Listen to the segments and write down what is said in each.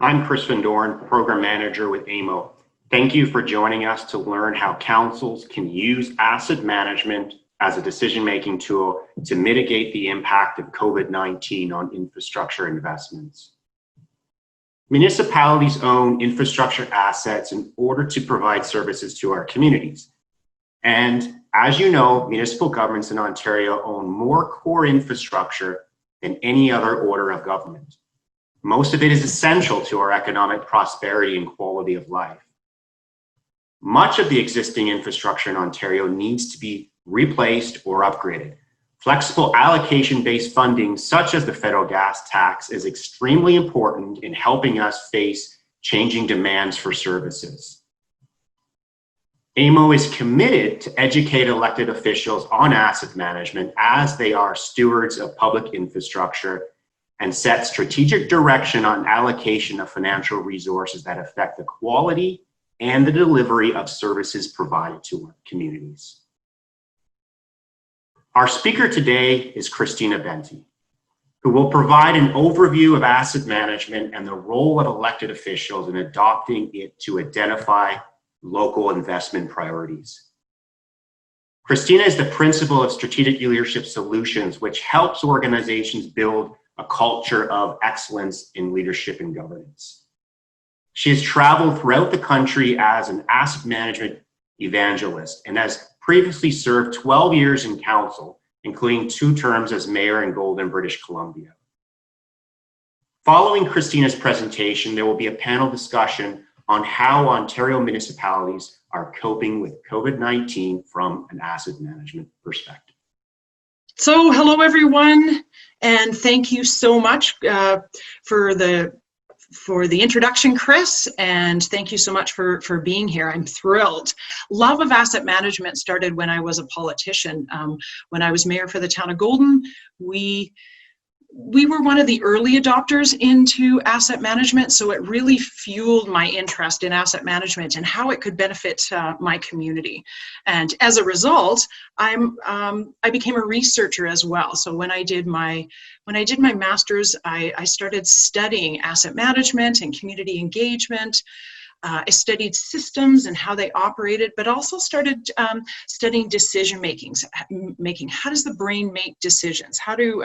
I'm Chris Van Doren, Program Manager with AMO. Thank you for joining us to learn how councils can use asset management as a decision-making tool to mitigate the impact of COVID-19 on infrastructure investments. Municipalities own infrastructure assets in order to provide services to our communities. And as you know, municipal governments in Ontario own more core infrastructure than any other order of government. Most of it is essential to our economic prosperity and quality of life. Much of the existing infrastructure in Ontario needs to be replaced or upgraded. Flexible allocation-based funding, such as the federal gas tax, is extremely important in helping us face changing demands for services. AMO is committed to educate elected officials on asset management as they are stewards of public infrastructure and set strategic direction on allocation of financial resources that affect the quality and the delivery of services provided to our communities. Our speaker today is Christina Benty, who will provide an overview of asset management and the role of elected officials in adopting it to identify local investment priorities. Christina is the principal of Strategic Leadership Solutions, which helps organizations build a culture of excellence in leadership and governance. She has traveled throughout the country as an asset management evangelist and has previously served 12 years in council, including 2 terms as mayor in Golden, British Columbia. Following Christina's presentation, there will be a panel discussion on how Ontario municipalities are coping with COVID-19 from an asset management perspective. So hello everyone, and thank you so much for the introduction, Chris, and thank you so much for being here. I'm thrilled. Love of asset management started when I was a politician. When I was mayor for the town of Golden, we were one of the early adopters into asset management, so it really fueled my interest in asset management and how it could benefit my community. And as a result, I became a researcher as well. So when I did my master's, I started studying asset management and community engagement. I studied systems and how they operated, but also started studying decision making. How does the brain make decisions? How do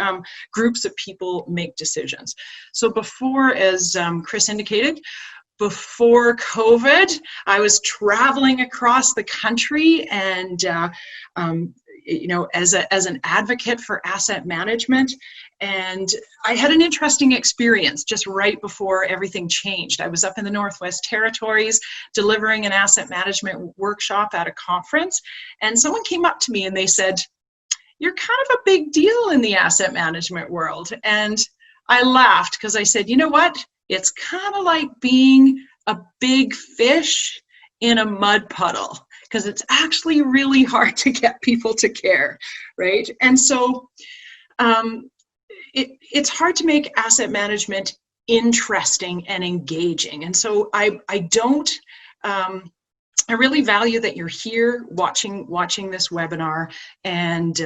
groups of people make decisions? So before, as Chris indicated, before COVID, I was traveling across the country and you know, as an advocate for asset management. And I had an interesting experience just right before everything changed. I was up in the Northwest Territories delivering an asset management workshop at a conference, and someone came up to me and they said, "You're kind of a big deal in the asset management world." And I laughed because I said, you know what? It's kind of like being a big fish in a mud puddle, because it's actually really hard to get people to care, right? And so it's hard to make asset management interesting and engaging. And so I really value that you're here watching this webinar and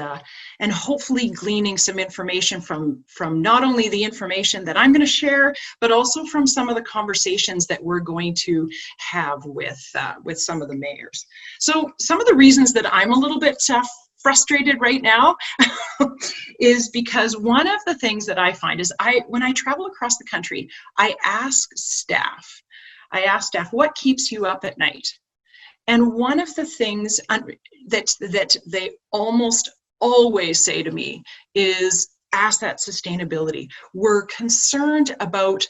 hopefully gleaning some information from not only the information that I'm going to share, but also from some of the conversations that we're going to have with some of the mayors. So some of the reasons that I'm a little bit frustrated right now is because one of the things that I find is when I travel across the country, I ask staff, what keeps you up at night? And one of the things that they almost always say to me is asset sustainability. We're concerned about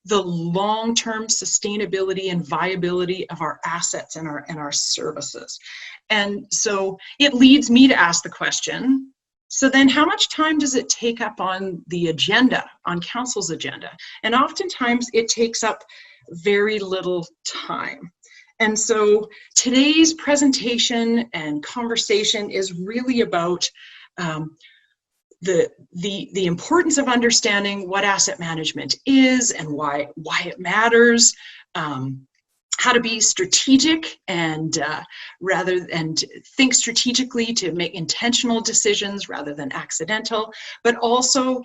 the long-term sustainability and viability of our assets and our services. And so it leads me to ask the question, so then how much time does it take up on the agenda, on council's agenda? And oftentimes it takes up very little time. And so today's presentation and conversation is really about the importance of understanding what asset management is and why it matters, how to be strategic and think strategically to make intentional decisions rather than accidental, but also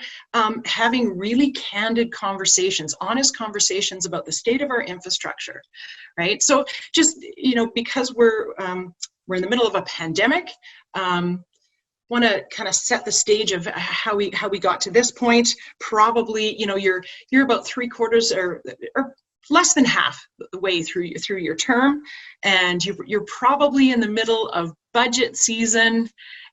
having really candid conversations, honest conversations about the state of our infrastructure, right? So just, because we're in the middle of a pandemic, want to kind of set the stage of how we got to this point. Probably, you're about 3/4 or less than half the way through your term, and you're probably in the middle of budget season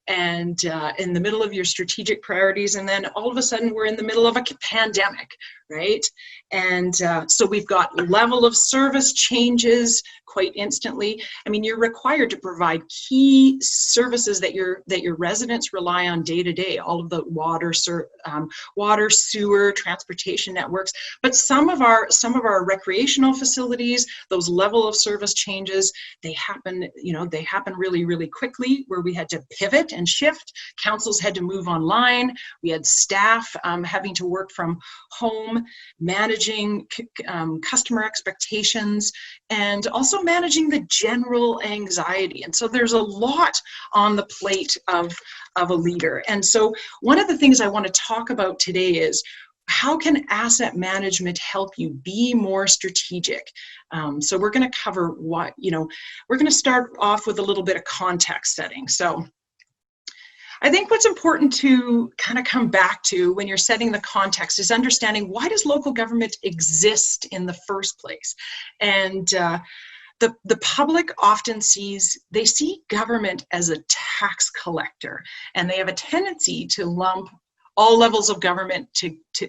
and in the middle of your strategic priorities, and then all of a sudden we're in the middle of a pandemic, right? And so we've got level of service changes quite instantly. I mean, you're required to provide key services that your residents rely on day to day, all of the water, sewer, transportation networks. But some of our recreational facilities, those level of service changes, they happen really, really quickly, where we had to pivot and shift. Councils had to move online. We had staff having to work from home, managing customer expectations, and also managing the general anxiety. And so there's a lot on the plate of a leader. And so one of the things I want to talk about today is, how can asset management help you be more strategic? So we're going to cover we're going to start off with a little bit of context setting. So I think what's important to kind of come back to when you're setting the context is understanding, why does local government exist in the first place? And the public often see government as a tax collector, and they have a tendency to lump all levels of government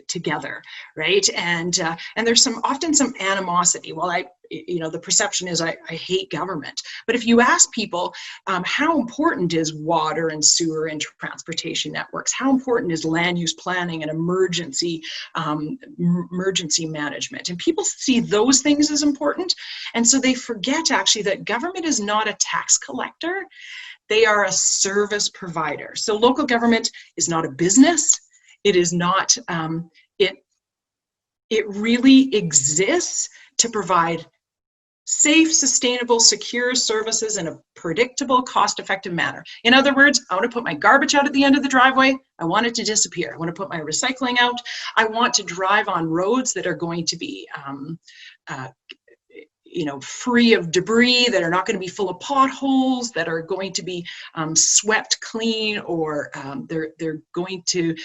together, right? And there's often some animosity. Well, the perception is I hate government. But if you ask people, how important is water and sewer and transportation networks? How important is land use planning and emergency management? And people see those things as important. And so they forget actually that government is not a tax collector. They are a service provider. So local government is not a business. It is not, it really exists to provide safe, sustainable, secure services in a predictable, cost-effective manner. In other words, I want to put my garbage out at the end of the driveway. I want it to disappear. I want to put my recycling out. I want to drive on roads that are going to be free of debris, that are not going to be full of potholes, that are going to be swept clean, or they're going to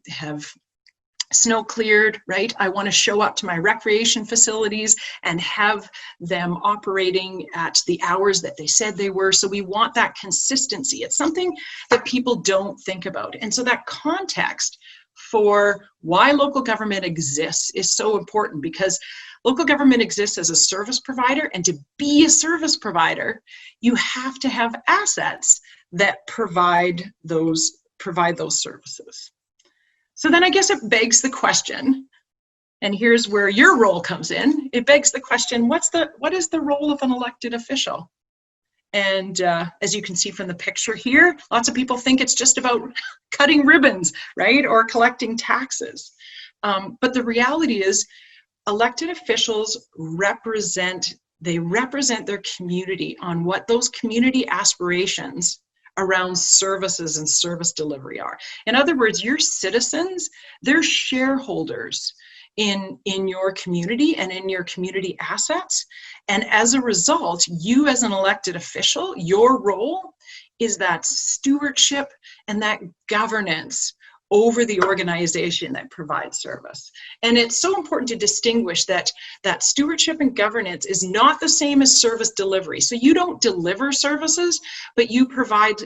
have snow cleared, right? I want to show up to my recreation facilities and have them operating at the hours that they said they were. So we want that consistency. It's something that people don't think about. And so that context for why local government exists is so important, because local government exists as a service provider, and to be a service provider, you have to have assets that provide those services. So then I guess it begs the question, and here's where your role comes in. It begs the question, what is the role of an elected official? And as you can see from the picture here, lots of people think it's just about cutting ribbons, right? Or collecting taxes. But the reality is, elected officials represent their community on what those community aspirations around services and service delivery are. In other words, your citizens, they're shareholders in your community and in your community assets. And as a result, you as an elected official, your role is that stewardship and that governance over the organization that provides service. And it's so important to distinguish that stewardship and governance is not the same as service delivery. So you don't deliver services, but you provide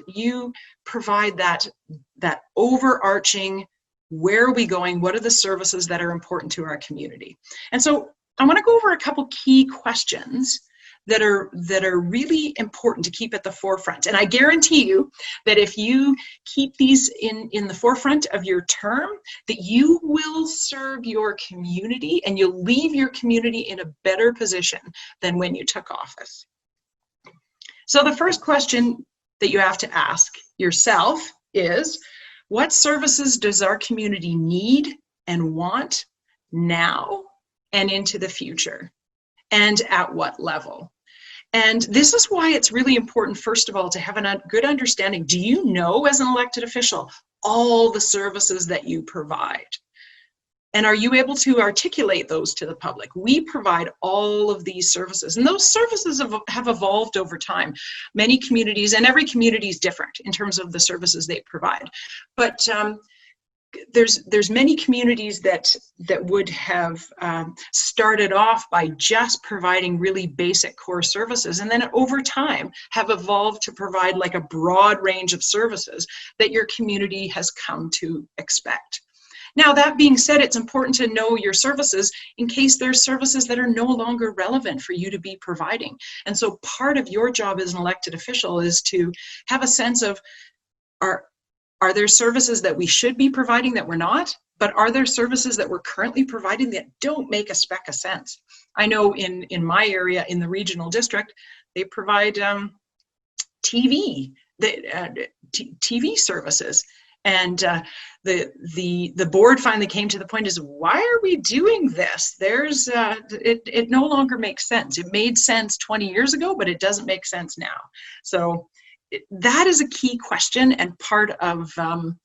that overarching, where are we going? What are the services that are important to our community? And so I want to go over a couple key questions that are really important to keep at the forefront. And I guarantee you that if you keep these in the forefront of your term, that you will serve your community and you'll leave your community in a better position than when you took office. So the first question that you have to ask yourself is, what services does our community need and want now and into the future? and at what level. And this is why it's really important, first of all, to have a good understanding. Do you know, as an elected official, all the services that you provide? And are you able to articulate those to the public? We provide all of these services, and those services have evolved over time. Many communities, and every community is different in terms of the services they provide. But there's many communities that would have started off by just providing really basic core services, and then over time have evolved to provide like a broad range of services that your community has come to expect. Now, that being said, it's important to know your services in case there's services that are no longer relevant for you to be providing. And so part of your job as an elected official is to have a sense of, are there services that we should be providing that we're not? But are there services that we're currently providing that don't make a speck of sense? I know in my area, in the regional district, they provide TV services. And the board finally came to the point is, why are we doing this? It no longer makes sense. It made sense 20 years ago, but it doesn't make sense now. So that is a key question and part of an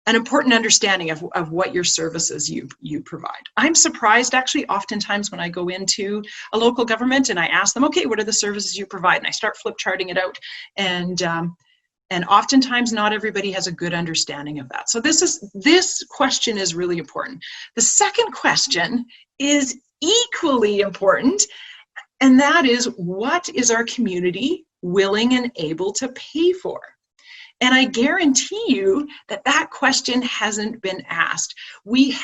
important understanding of what your services you provide. I'm surprised, actually, oftentimes when I go into a local government and I ask them, okay, what are the services you provide? And I start flip charting it out, and oftentimes not everybody has a good understanding of that. So this question is really important. The second question is equally important, and that is, what is our community willing and able to pay for? And I guarantee you that that question hasn't been asked. We've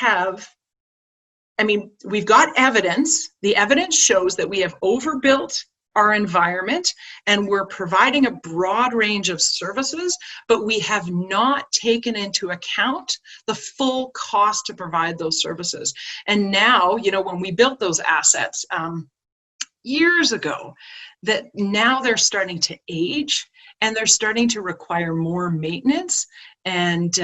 got evidence. The evidence shows that we have overbuilt our environment and we're providing a broad range of services, but we have not taken into account the full cost to provide those services. And now, when we built those assets years ago, that now they're starting to age and they're starting to require more maintenance, and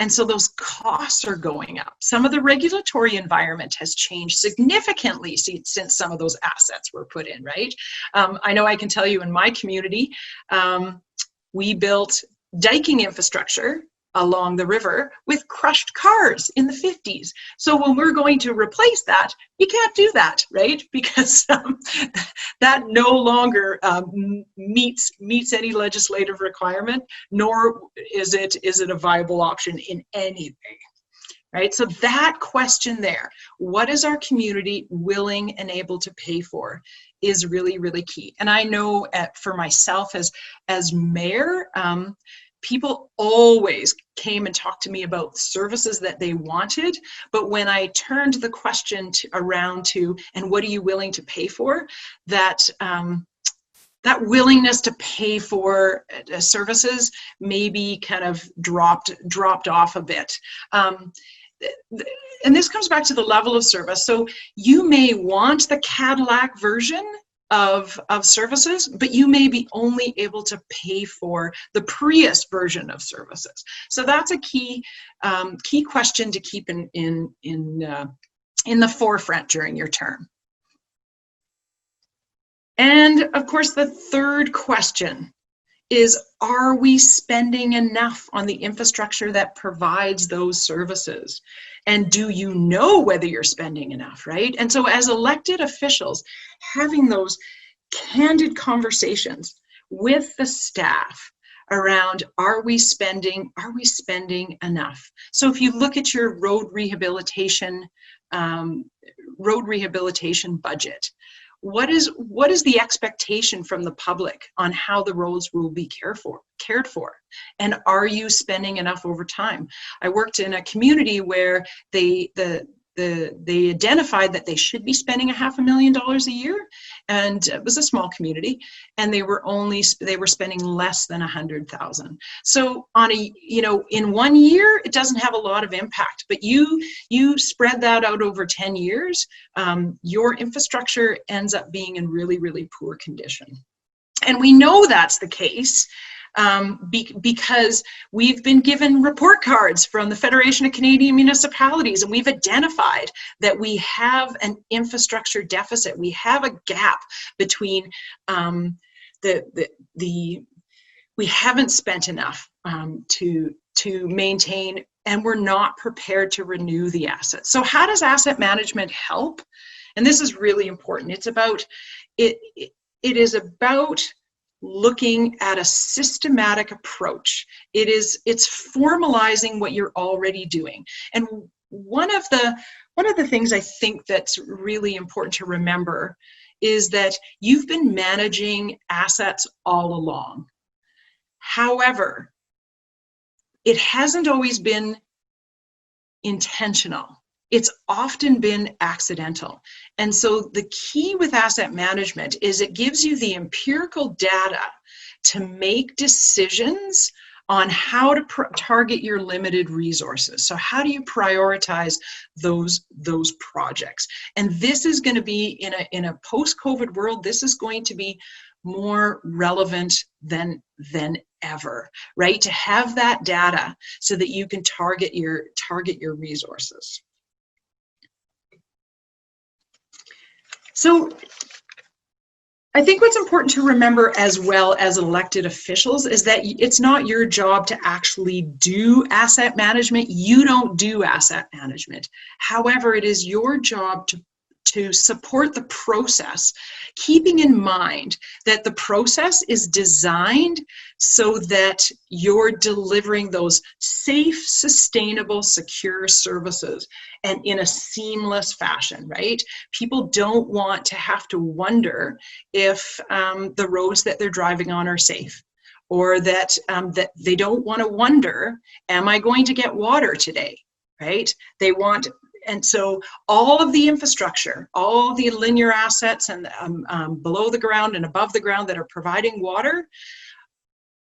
so those costs are going up. Some of the regulatory environment has changed significantly since some of those assets were put in, right? I know I can tell you in my community, we built diking infrastructure along the river with crushed cars in the 50s. So when we're going to replace that, you can't do that, right? Because that no longer meets any legislative requirement, nor is it a viable option in anything, right? So that question there, what is our community willing and able to pay for, is really, really key. And I know for myself as mayor, people always came and talked to me about services that they wanted, but when I turned the question around to, and what are you willing to pay for, that willingness to pay for services maybe kind of dropped off a bit. And this comes back to the level of service. So you may want the Cadillac version of services, but you may be only able to pay for the Prius version of services. So that's a key question to keep in the forefront during your term. And of course, the third question is, are we spending enough on the infrastructure that provides those services? And do you know whether you're spending enough, right? And so as elected officials, having those candid conversations with the staff around, are we spending enough? So if you look at your road rehabilitation budget, what is the expectation from the public on how the roads will be cared for? And are you spending enough over time? I worked in a community where they identified that they should be spending $500,000 a year, and it was a small community, and they were spending less than $100,000. So in 1 year, it doesn't have a lot of impact, but you spread that out over 10 years, your infrastructure ends up being in really, really poor condition. And we know that's the case because we've been given report cards from the Federation of Canadian Municipalities, and we've identified that we have an infrastructure deficit. We have a gap between we haven't spent enough to maintain, and we're not prepared to renew the assets. So how does asset management help? And this is really important. It's about it is about looking at a systematic approach. It's formalizing what you're already doing. And one of the things I think that's really important to remember is that you've been managing assets all along. However, it hasn't always been intentional. It's often been accidental. And so the key with asset management is it gives you the empirical data to make decisions on how to target your limited resources. So how do you prioritize those projects? And this is going to be, in a post-COVID world, this is going to be more relevant than ever, right? To have that data so that you can target your resources. So I think what's important to remember as well as elected officials is that it's not your job to actually do asset management. You don't do asset management. However, it is your job to support the process, keeping in mind that the process is designed so that you're delivering those safe, sustainable, secure services and in a seamless fashion, right? People don't want to have to wonder if the roads that they're driving on are safe, or that they don't want to wonder, am I going to get water today, right? They want. And so all of the infrastructure, all the linear assets and below the ground and above the ground that are providing water,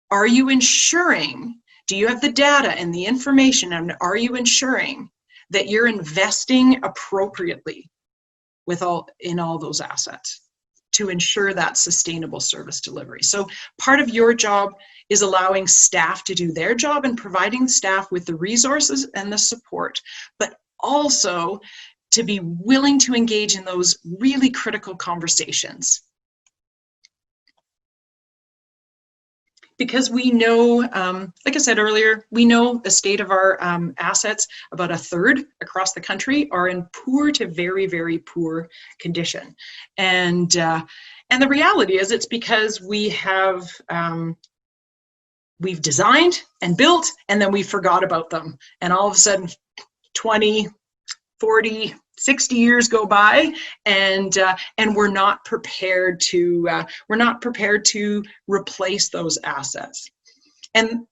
are you ensuring, do you have the data and the information, and are you ensuring that you're investing appropriately in all those assets to ensure that sustainable service delivery? So part of your job is allowing staff to do their job and providing staff with the resources and the support, but also to be willing to engage in those really critical conversations. Because we know, like I said earlier, we know the state of our assets. About a third across the country are in poor to very, very poor condition. And the reality is it's because we have, we've designed and built, and then we forgot about them. And all of a sudden, 20, 40, 60 years go by, and we're not prepared to replace those assets. And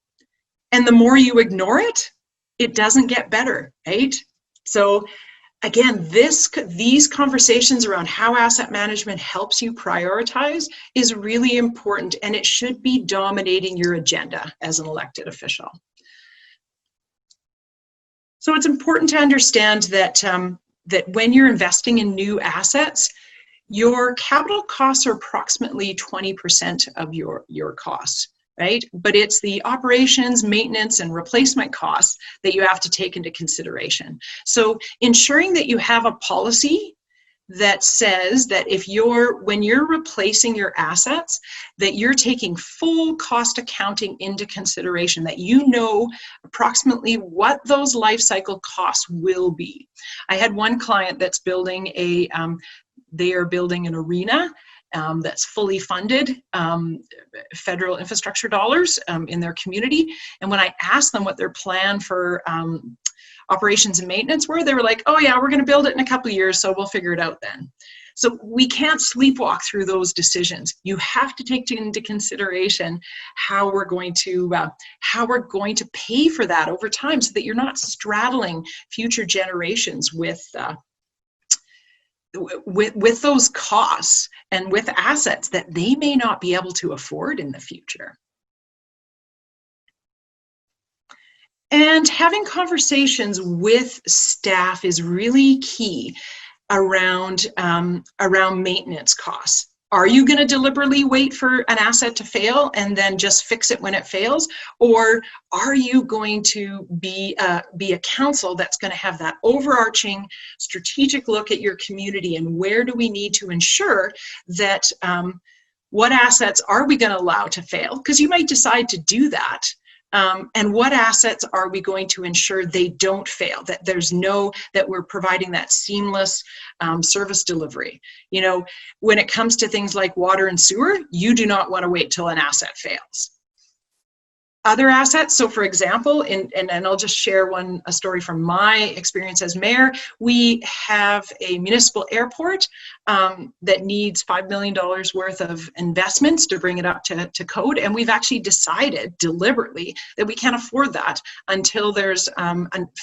the more you ignore it, it doesn't get better, right? So again, these conversations around how asset management helps you prioritize is really important, and it should be dominating your agenda as an elected official. So it's important to understand that that when you're investing in new assets, your capital costs are approximately 20% of your costs, right? But it's the operations, maintenance, and replacement costs that you have to take into consideration. So ensuring that you have a policy that says that when you're replacing your assets, that you're taking full cost accounting into consideration, that you know approximately what those life cycle costs will be. I had one client that's building they are building an arena that's fully funded, federal infrastructure dollars in their community. And when I asked them what their plan for operations and maintenance were, they were like, oh yeah, we're going to build it in a couple of years, so we'll figure it out then. So we can't sleepwalk through those decisions. You have to take into consideration how we're going to pay for that over time, so that you're not straddling future generations with those costs and with assets that they may not be able to afford in the future. And having conversations with staff is really key around maintenance costs. Are you going to deliberately wait for an asset to fail and then just fix it when it fails? Or are you going to be a council that's going to have that overarching strategic look at your community, and where do we need to ensure that what assets are we going to allow to fail? Because you might decide to do that. And what assets are we going to ensure they don't fail, that that we're providing that seamless service delivery? You know, when it comes to things like water and sewer, you do not want to wait till an asset fails. Other assets, so for example, and I'll just share a story from my experience as mayor. We have a municipal airport that needs $5 million worth of investments to bring it up to code, and we've actually decided deliberately that we can't afford that until there's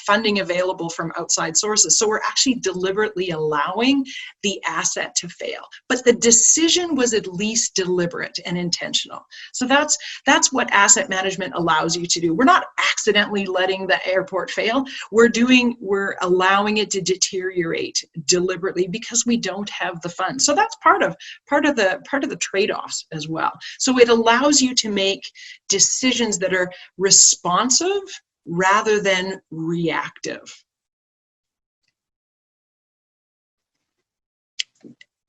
funding available from outside sources. So we're actually deliberately allowing the asset to fail, but the decision was at least deliberate and intentional. So that's what asset management allows you to do. We're not accidentally letting the airport fail. We're allowing it to deteriorate deliberately because we don't have the funds. So that's part of the trade-offs as well. So it allows you to make decisions that are responsive rather than reactive.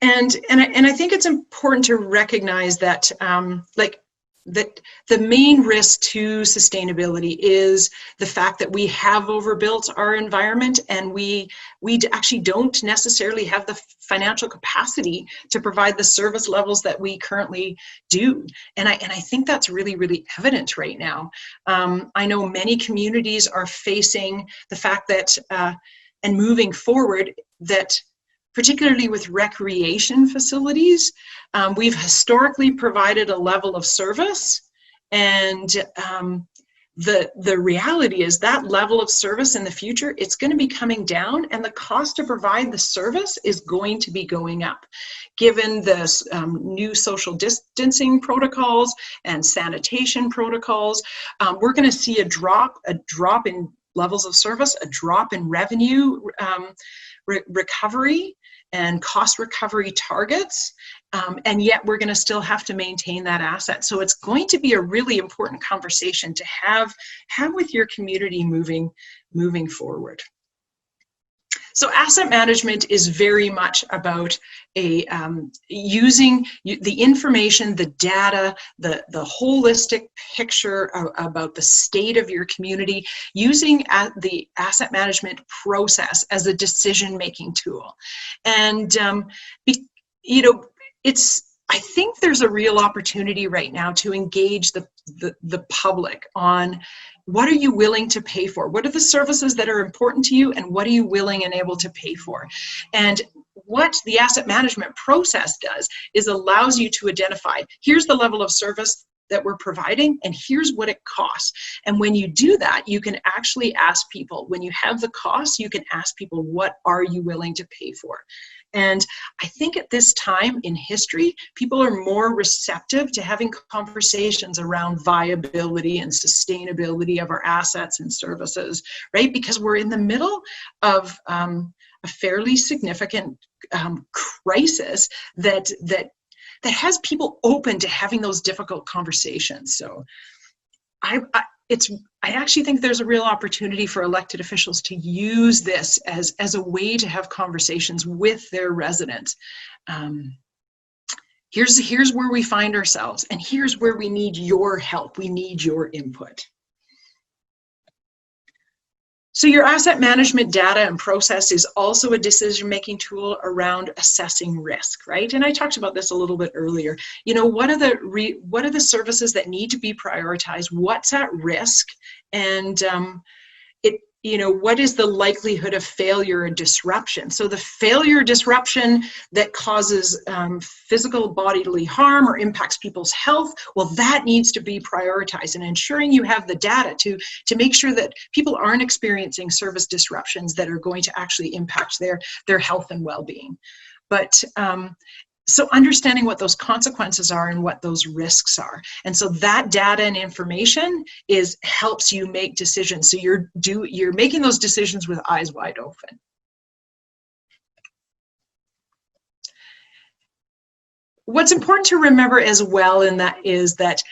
And I think it's important to recognize that that the main risk to sustainability is the fact that we have overbuilt our environment, and we actually don't necessarily have the financial capacity to provide the service levels that we currently do. And I think that's really, really evident right now. I know many communities are facing the fact that, and moving forward, that particularly with recreation facilities, we've historically provided a level of service, and the reality is that level of service in the future, it's going to be coming down, and the cost to provide the service is going to be going up. Given the new social distancing protocols and sanitation protocols, we're going to see a drop in levels of service, a drop in revenue recovery and cost recovery targets, and yet we're going to still have to maintain that asset. So it's going to be a really important conversation to have with your community moving forward. So asset management is very much about using the information, the data, the holistic picture about the state of your community, using the asset management process as a decision-making tool. And, you know, I think there's a real opportunity right now to engage the public on what are you willing to pay for? What are the services that are important to you, and what are you willing and able to pay for? And what the asset management process does is allows you to identify, here's the level of service that we're providing, and here's what it costs. And when you do that, you can actually ask people, when you have the costs, you can ask people, what are you willing to pay for? And I think at this time in history, people are more receptive to having conversations around viability and sustainability of our assets and services, right? Because we're in the middle of a fairly significant crisis that has people open to having those difficult conversations. So I actually think there's a real opportunity for elected officials to use this as a way to have conversations with their residents. Here's where we find ourselves, and here's where we need your help. We need your input. So your asset management data and process is also a decision-making tool around assessing risk, right? And I talked about this a little bit earlier. You know, what are the services that need to be prioritized? What's at risk? And you know, what is the likelihood of failure or disruption? So the failure disruption that causes physical bodily harm or impacts people's health, well, that needs to be prioritized, and ensuring you have the data to make sure that people aren't experiencing service disruptions that are going to actually impact their health and well-being. But so understanding what those consequences are and what those risks are. And so that data and information helps you make decisions. So you're making those decisions with eyes wide open. what's important to remember as well in that is that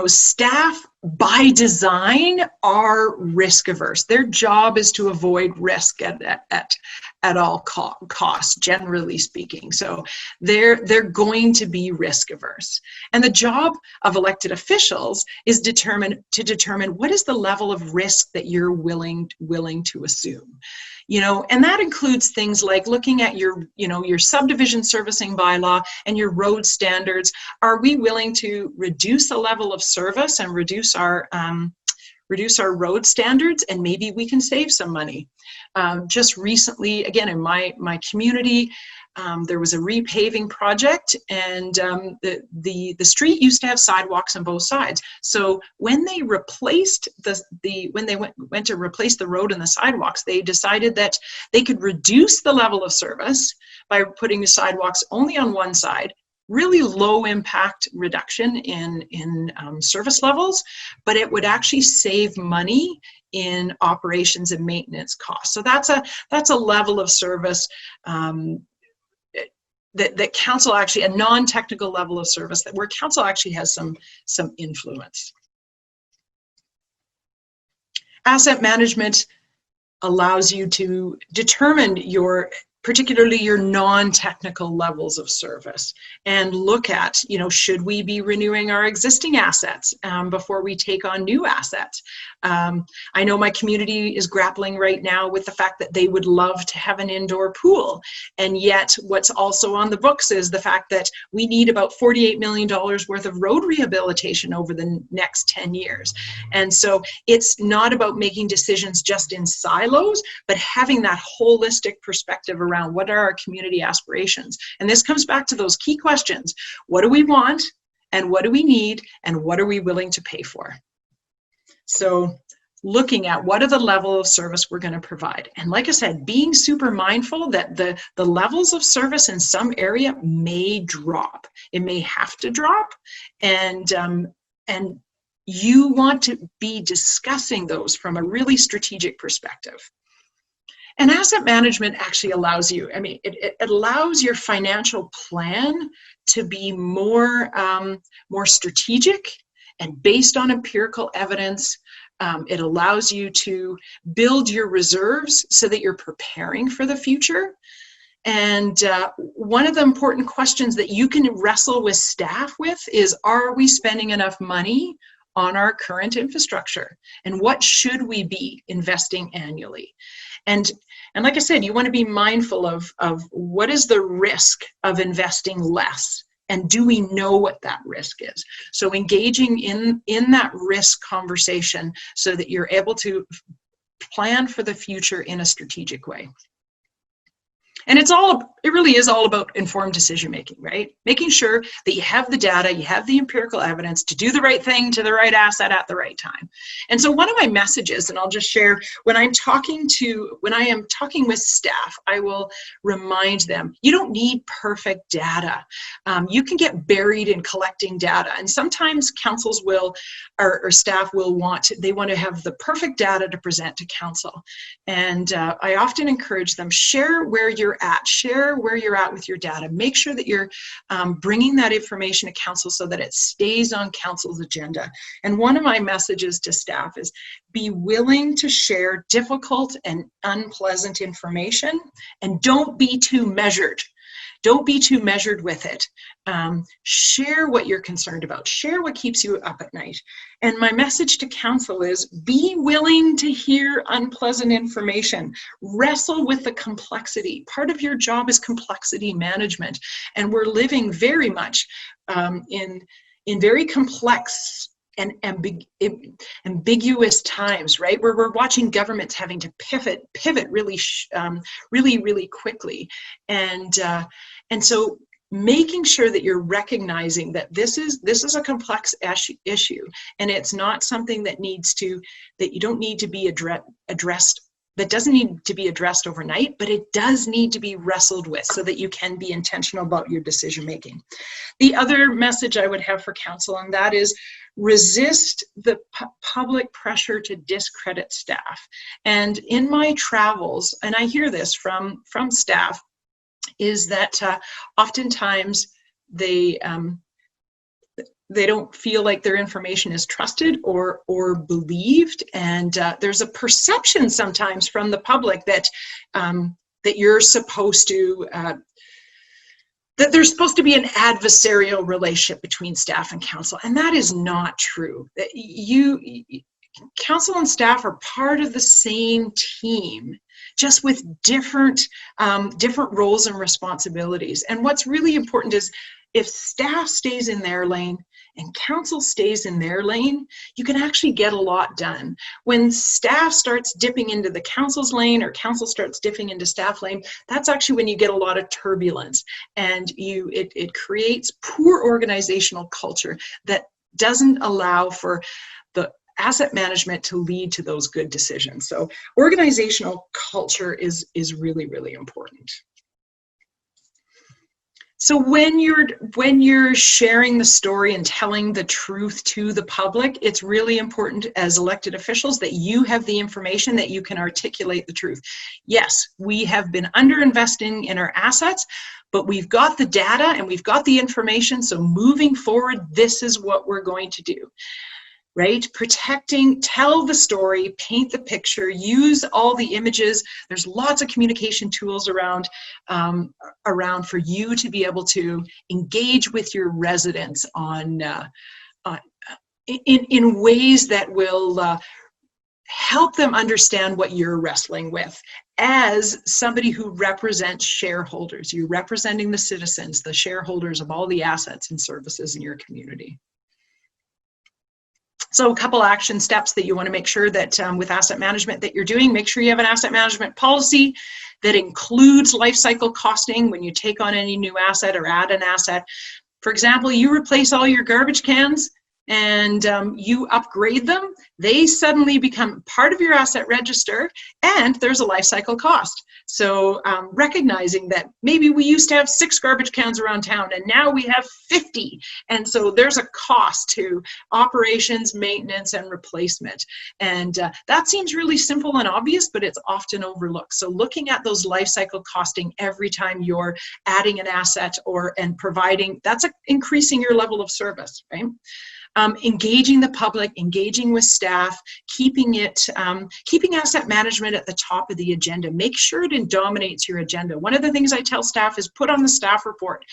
staff by design are risk averse. Their job is to avoid risk at all costs, generally speaking. So they're going to be risk averse. And the job of elected officials is to determine what is the level of risk that you're willing to assume. And that includes things like looking at your subdivision servicing bylaw and your road standards. Are we willing to reduce the level of service and reduce our road standards, and maybe we can save some money? Just recently, again, in my community, there was a repaving project, and the street used to have sidewalks on both sides. So when they replaced went to replace the road and the sidewalks, they decided that they could reduce the level of service by putting the sidewalks only on one side. Really low impact reduction in service levels, but it would actually save money in operations and maintenance costs. So that's a level of service that council actually, a non-technical level of service where council actually has some influence. Asset management allows you to determine particularly your non-technical levels of service, and look at, should we be renewing our existing assets before we take on new assets? I know my community is grappling right now with the fact that they would love to have an indoor pool, and yet what's also on the books is the fact that we need about $48 million worth of road rehabilitation over the next 10 years. And so it's not about making decisions just in silos, but having that holistic perspective around what are our community aspirations. And this comes back to those key questions. What do we want, and what do we need, and what are we willing to pay for? So looking at what are the level of service we're going to provide. And like I said, being super mindful that the levels of service in some area may drop. It may have to drop, and you want to be discussing those from a really strategic perspective. And asset management actually allows you, it allows your financial plan to be more strategic and based on empirical evidence. It allows you to build your reserves so that you're preparing for the future. And one of the important questions that you can wrestle with staff with is, are we spending enough money on our current infrastructure? And what should we be investing annually? And like I said, you want to be mindful of what is the risk of investing less, and do we know what that risk is? So engaging in that risk conversation so that you're able to plan for the future in a strategic way. And it really is all about informed decision making, right? Making sure that you have the data, you have the empirical evidence to do the right thing to the right asset at the right time. And so one of my messages, and I'll just share, when I am talking with staff, I will remind them, you don't need perfect data. You can get buried in collecting data, and sometimes councils will, or staff will want to have the perfect data to present to council. And I often encourage them, share where you're at, share where you're at with your data. Make sure that you're bringing that information to council so that it stays on council's agenda. And one of my messages to staff is, be willing to share difficult and unpleasant information, and don't be too measured. Don't be too measured with it. Share what you're concerned about. Share what keeps you up at night. And my message to council is, be willing to hear unpleasant information. Wrestle with the complexity. Part of your job is complexity management. And we're living very much in very complex and ambiguous times, right? Where we're watching governments having to pivot really quickly. And so making sure that you're recognizing that this is a complex issue, and it's not something that you don't need to be addressed, that doesn't need to be addressed overnight, but it does need to be wrestled with so that you can be intentional about your decision making. The other message I would have for council, and that is, resist the public pressure to discredit staff. And in my travels, and I hear this from staff, is that oftentimes they don't feel like their information is trusted or believed, and there's a perception sometimes from the public that that you're supposed to that there's supposed to be an adversarial relationship between staff and council, and that is not true. That council and staff are part of the same team, just with different roles and responsibilities. And what's really important is if staff stays in their lane and council stays in their lane, you can actually get a lot done. When staff starts dipping into the council's lane or council starts dipping into staff lane, that's actually when you get a lot of turbulence, and it creates poor organizational culture that doesn't allow for the asset management to lead to those good decisions. So organizational culture is really, really important. So when you're sharing the story and telling the truth to the public, it's really important as elected officials that you have the information, that you can articulate the truth. Yes, we have been underinvesting in our assets, but we've got the data and we've got the information. So moving forward, this is what we're going to do. Right? Tell the story, paint the picture, use all the images. There's lots of communication tools around for you to be able to engage with your residents in ways that will help them understand what you're wrestling with. As somebody who represents shareholders, you're representing the citizens, the shareholders of all the assets and services in your community. So a couple action steps that you want to make sure that with asset management that you're doing, make sure you have an asset management policy that includes life cycle costing when you take on any new asset or add an asset. For example, you replace all your garbage cans and you upgrade them, they suddenly become part of your asset register, and there's a life cycle cost. So recognizing that maybe we used to have 6 garbage cans around town and now we have 50. And so there's a cost to operations, maintenance, and replacement. And that seems really simple and obvious, but it's often overlooked. So looking at those life cycle costing every time you're adding an asset and providing, that's increasing your level of service, right? Engaging the public, engaging with staff, keeping asset management at the top of the agenda. Make sure it dominates your agenda. One of the things I tell staff is put on the staff report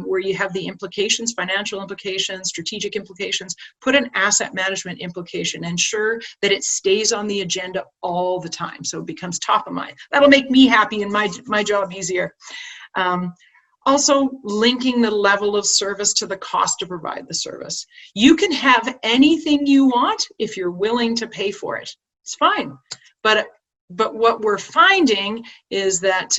where you have the implications, financial implications, strategic implications, put an asset management implication. Ensure that it stays on the agenda all the time so it becomes top of mind. That'll make me happy and my job easier. Also, linking the level of service to the cost to provide the service. You can have anything you want if you're willing to pay for it. It's fine. But what we're finding is that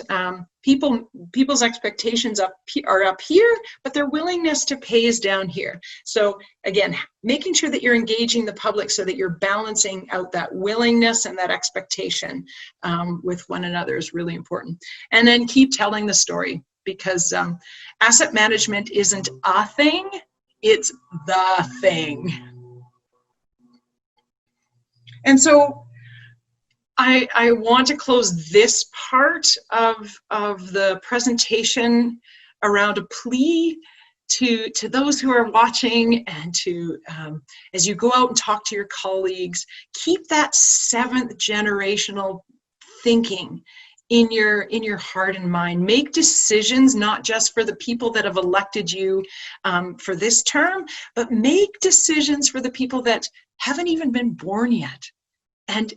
people's expectations are up here, but their willingness to pay is down here. So again, making sure that you're engaging the public so that you're balancing out that willingness and that expectation with one another is really important. And then keep telling the story. Because asset management isn't a thing, it's the thing. And so I want to close this part of the presentation around a plea to those who are watching, and to as you go out and talk to your colleagues, keep that 7th generational thinking in your heart and mind. Make decisions not just for the people that have elected you for this term, but make decisions for the people that haven't even been born yet and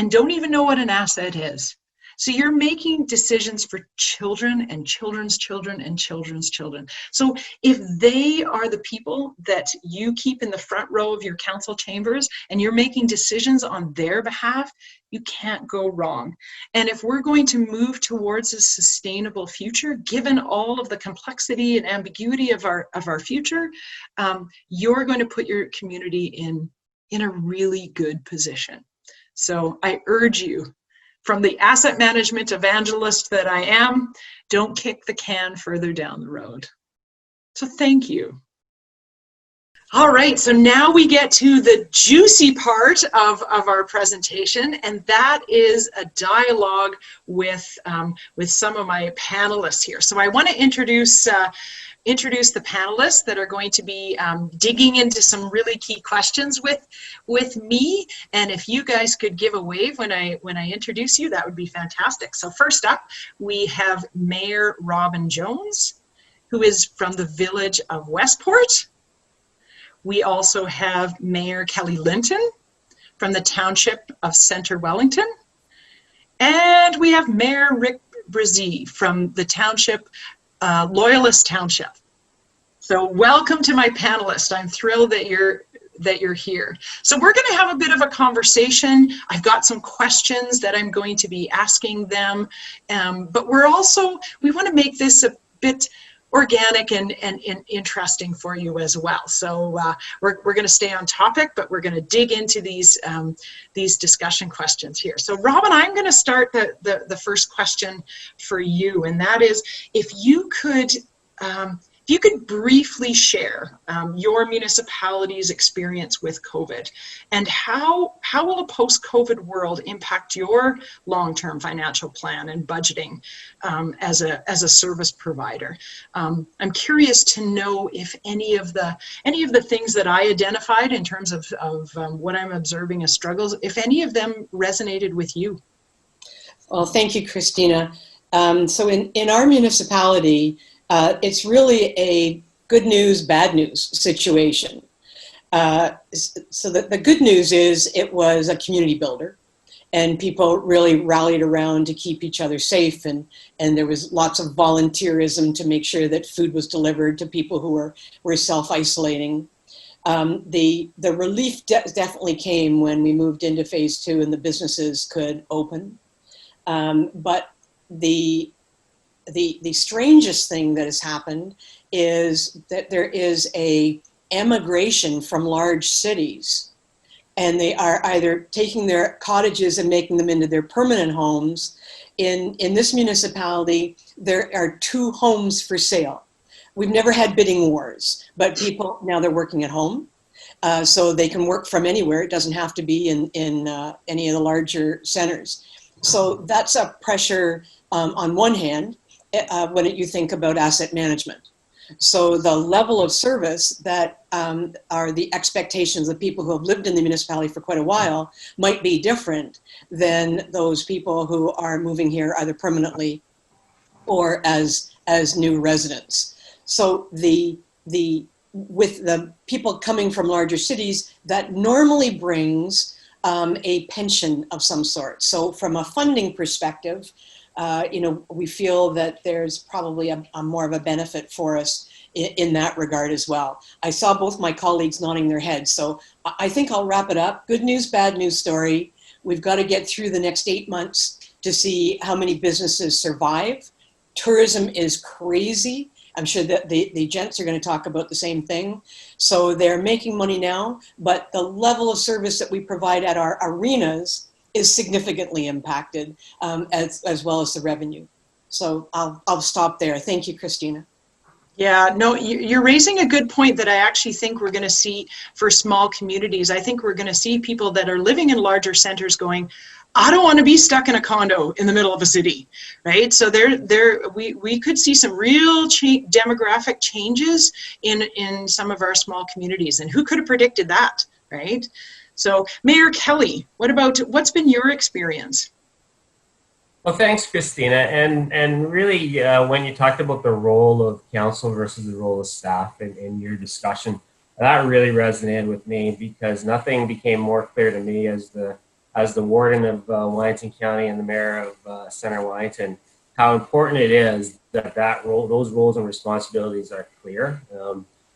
don't even know what an asset is. So you're making decisions for children and children's children and children's children. So if they are the people that you keep in the front row of your council chambers and you're making decisions on their behalf, you can't go wrong. And if we're going to move towards a sustainable future, given all of the complexity and ambiguity of our future, you're going to put your community in a really good position. So I urge you, from the asset management evangelist that I am, don't kick the can further down the road. So thank you. All right, so now we get to the juicy part of our presentation, and that is a dialogue with some of my panelists here. So I want to introduce the panelists that are going to be digging into some really key questions with me. And if you guys could give a wave when I introduce you, that would be fantastic. So first up, we have Mayor Robin Jones, who is from the village of Westport. We also have Mayor Kelly Linton from the Township of Center Wellington. And we have Mayor Rick Breese from the Township, Loyalist Township. So welcome to my panelists. I'm thrilled that you're here. So we're going to have a bit of a conversation. I've got some questions that I'm going to be asking them, but we want to make this a bit organic and interesting for you as well. So we're going to stay on topic, but we're going to dig into these discussion questions here. So Robin, I'm going to start the first question for you, and that is, if you could briefly share your municipality's experience with COVID, and how will a post-COVID world impact your long-term financial plan and budgeting as a service provider? I'm curious to know if any of the things that I identified in terms of what I'm observing as struggles, if any of them resonated with you. Well, thank you, Christina. So in our municipality, it's really a good news, bad news situation. So the good news is it was a community builder, and people really rallied around to keep each other safe, and there was lots of volunteerism to make sure that food was delivered to people who were self-isolating. The relief definitely came when we moved into phase 2 and the businesses could open. But the strangest thing that has happened is that there is a emigration from large cities, and they are either taking their cottages and making them into their permanent homes. In this municipality, there are 2 homes for sale. We've never had bidding wars, but people, now they're working at home. So they can work from anywhere. It doesn't have to be in any of the larger centers. So that's a pressure on one hand, when you think about asset management. So the level of service that are the expectations of people who have lived in the municipality for quite a while might be different than those people who are moving here either permanently or as new residents. So with the people coming from larger cities, that normally brings a pension of some sort. So from a funding perspective, we feel that there's probably a more of a benefit for us in that regard as well. I saw both my colleagues nodding their heads, so I think I'll wrap it up. Good news, bad news story. We've got to get through the next 8 months to see how many businesses survive. Tourism is crazy. I'm sure that the gents are going to talk about the same thing. So they're making money now, but the level of service that we provide at our arenas is significantly impacted, as well as the revenue. So I'll stop there. Thank you, Christina. Yeah, no, you're raising a good point that I actually think we're going to see for small communities. I think we're going to see people that are living in larger centers going, I don't want to be stuck in a condo in the middle of a city, right? So we could see some real demographic changes in some of our small communities, and who could have predicted that, right? So Mayor Kelly, what's been your experience? Well, thanks, Christina. And really, when you talked about the role of council versus the role of staff in your discussion, that really resonated with me, because nothing became more clear to me as the warden of Wellington County and the mayor of Center Wellington, how important it is that those roles and responsibilities are clear.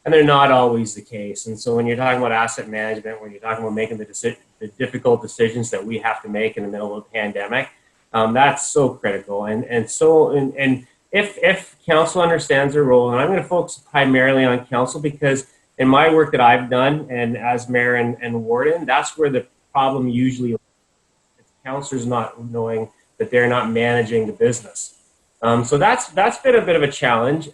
And they're not always the case. And so when you're talking about asset management, when you're talking about making the difficult decisions that we have to make in the middle of a pandemic, that's so critical. And if council understands their role, and I'm going to focus primarily on council, because in my work that I've done and as mayor and warden, that's where the problem usually lies. It's councilors not knowing that they're not managing the business. So that's been a bit of a challenge.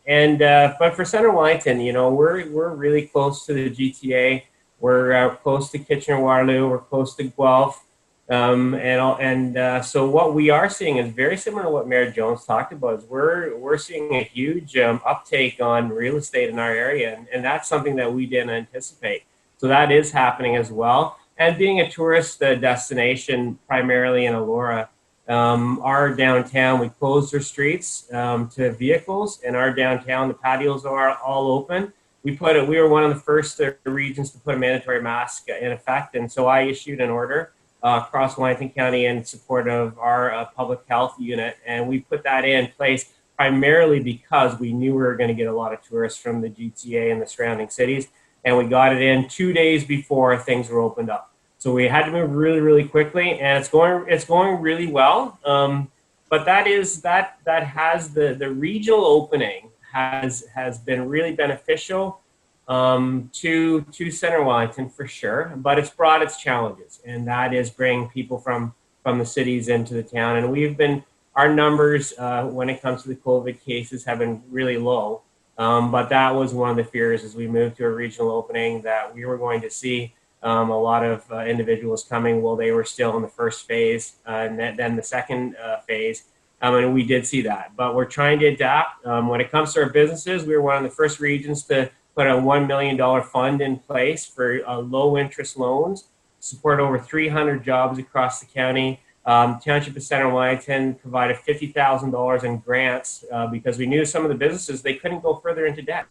But for Center Wellington, you know, we're really close to the GTA. We're close to Kitchener-Waterloo. We're close to Guelph. So what we are seeing is very similar to what Mayor Jones talked about. Is we're seeing a huge uptake on real estate in our area, and that's something that we didn't anticipate. So that is happening as well. And being a tourist destination, primarily in Elora, our downtown, we closed our streets to vehicles. In our downtown, the patios are all open. We were one of the first regions to put a mandatory mask in effect, and so I issued an order across Wellington County in support of our public health unit, and we put that in place primarily because we knew we were going to get a lot of tourists from the GTA and the surrounding cities, and we got it in 2 days before things were opened up. So we had to move really, really quickly, and it's going really well. But that has the regional opening has been really beneficial to Center Wellington for sure, but it's brought its challenges, and that is bringing people from the cities into the town. And our numbers when it comes to the COVID cases have been really low, but that was one of the fears as we moved to a regional opening, that we were going to see a lot of individuals coming while they were still in the first phase, and then the second phase. And we did see that, but we're trying to adapt. When it comes to our businesses, we were one of the first regions to put a $1 million fund in place for low interest loans, support over 300 jobs across the county. Township of Center Wellington provided $50,000 in grants because we knew some of the businesses, they couldn't go further into debt.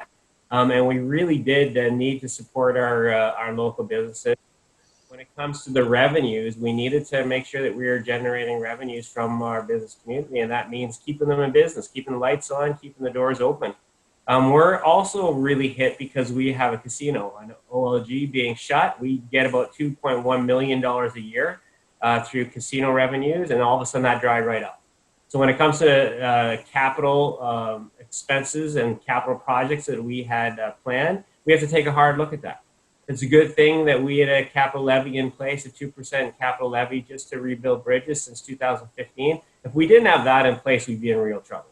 And we really did need to support our local businesses. When it comes to the revenues, we needed to make sure that we were generating revenues from our business community, and that means keeping them in business, keeping the lights on, keeping the doors open. We're also really hit because we have a casino, an OLG being shut. We get about $2.1 million a year through casino revenues, and all of a sudden that dried right up. So when it comes to capital expenses and capital projects that we had planned, we have to take a hard look at that. It's a good thing that we had a capital levy in place, a 2% capital levy just to rebuild bridges since 2015. If we didn't have that in place, we'd be in real trouble.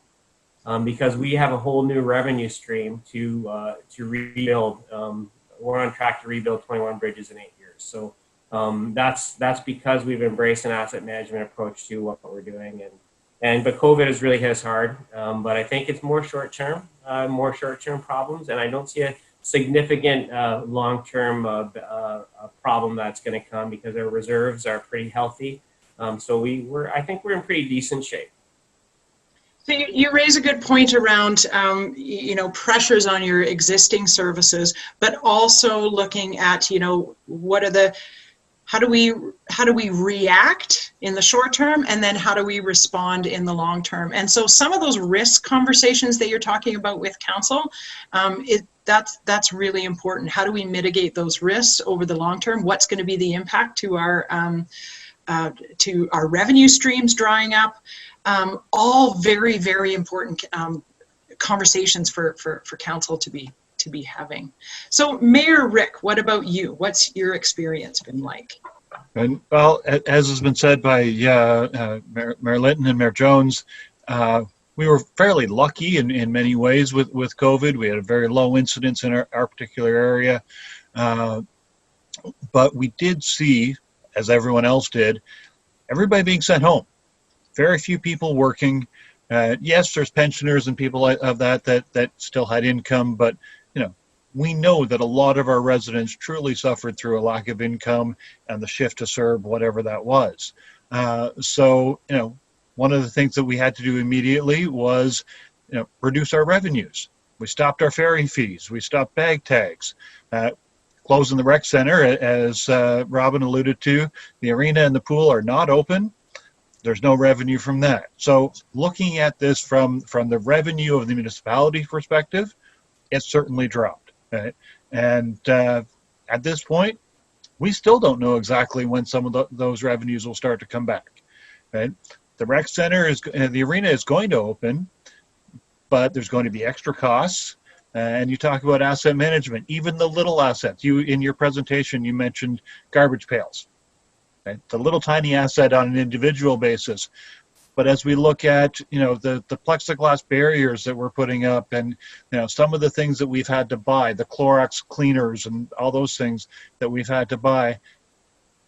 Because we have a whole new revenue stream to rebuild. We're on track to rebuild 21 bridges in 8 years. So that's because we've embraced an asset management approach to what we're doing. But COVID has really hit us hard. But I think it's more short-term problems, and I don't see a significant long-term problem that's going to come because our reserves are pretty healthy. So I think we're in pretty decent shape. So you raise a good point around, pressures on your existing services, but also looking at, how do we react in the short term, and then how do we respond in the long term? And so some of those risk conversations that you're talking about with council, that's really important. How do we mitigate those risks over the long term? What's going to be the impact to our revenue streams drying up? All very, very important conversations for council to be having. So Mayor Rick, what about you? What's your experience been like? And well, as has been said by Mayor Linton and Mayor Jones, we were fairly lucky in many ways with COVID. We had a very low incidence in our particular area. But we did see, as everyone else did, everybody being sent home. Very few people working. Yes, there's pensioners and people of that still had income, but we know that a lot of our residents truly suffered through a lack of income and the shift to CERB, whatever that was. So one of the things that we had to do immediately was reduce our revenues. We stopped our ferry fees. We stopped bag tags. Closing the rec center, as Robin alluded to, the arena and the pool are not open. There's no revenue from that. So looking at this from the revenue of the municipality perspective, it certainly dropped. Right? And at this point, we still don't know exactly when some of those revenues will start to come back. Right? The rec center the arena is going to open, but there's going to be extra costs. And you talk about asset management, even the little assets. In your presentation, you mentioned garbage pails. Right? The little tiny asset on an individual basis. But as we look at, the plexiglass barriers that we're putting up, and some of the things that we've had to buy, the Clorox cleaners and all those things that we've had to buy,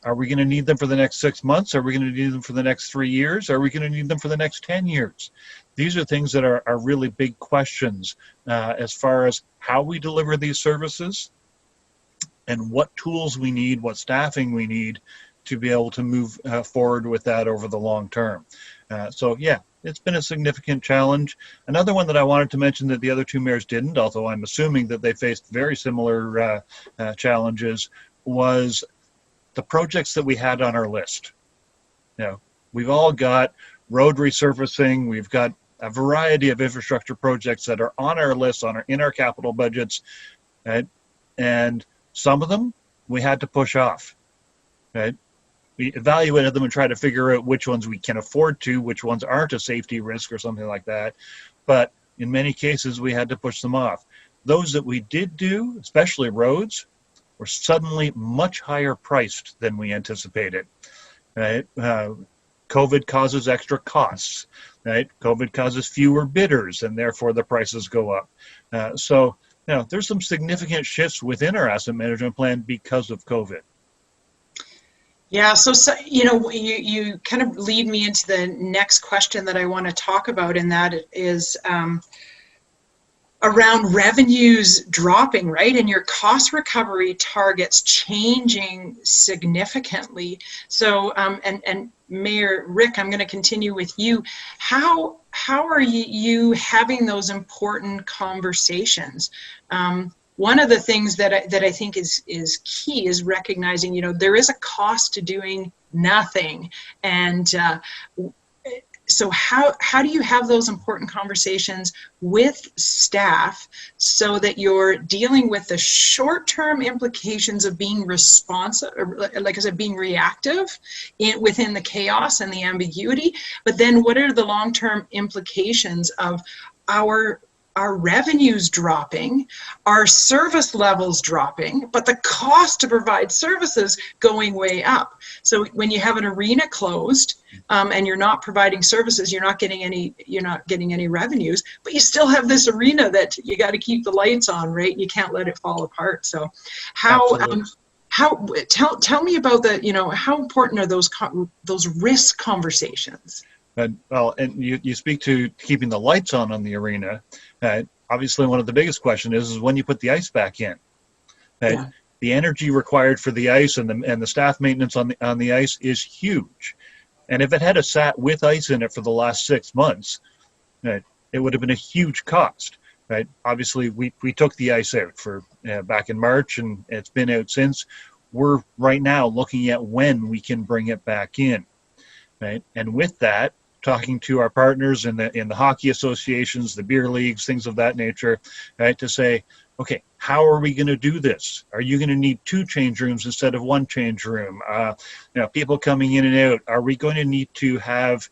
are we going to need them for the next 6 months? Are we going to need them for the next 3 years? Are we going to need them for the next 10 years? These are things that are really big questions as far as how we deliver these services and what tools we need, what staffing we need to be able to move forward with that over the long term. So yeah, it's been a significant challenge. Another one that I wanted to mention that the other two mayors didn't, although I'm assuming that they faced very similar challenges, was the projects that we had on our list. We've all got road resurfacing, we've got a variety of infrastructure projects that are on our list, in our capital budgets, and some of them we had to push off. Right? We evaluated them and tried to figure out which ones we can afford to, which ones aren't a safety risk or something like that. But in many cases, we had to push them off. Those that we did do, especially roads, were suddenly much higher priced than we anticipated. Right? COVID causes extra costs. Right? COVID causes fewer bidders, and therefore the prices go up. So there's some significant shifts within our asset management plan because of COVID. Yeah, so you kind of lead me into the next question that I want to talk about, and that is around revenues dropping, right? And your cost recovery targets changing significantly. So, and Mayor Rick, I'm going to continue with you. How are you having those important conversations? One of the things that I think is key is recognizing, there is a cost to doing nothing. And so how do you have those important conversations with staff so that you're dealing with the short-term implications of being responsive, or like I said, being reactive within the chaos and the ambiguity, but then what are the long-term implications of our revenues dropping, our service levels dropping, but the cost to provide services going way up. So when you have an arena closed and you're not providing services, you're not getting any revenues, but you still have this arena that you got to keep the lights on, right? You can't let it fall apart. So tell me about the, how important are those risk conversations? And you speak to keeping the lights on the arena. Obviously, one of the biggest questions is when you put the ice back in. Yeah. The energy required for the ice and the staff maintenance on the ice is huge. And if it had sat with ice in it for the last 6 months, it would have been a huge cost. Right? Obviously, we took the ice out for back in March, and it's been out since. We're right now looking at when we can bring it back in. Right? And with that, talking to our partners in the hockey associations, the beer leagues, things of that nature, right, to say, okay, how are we going to do this? Are you going to need 2 change rooms instead of 1 change room? People coming in and out, are we going to need to have,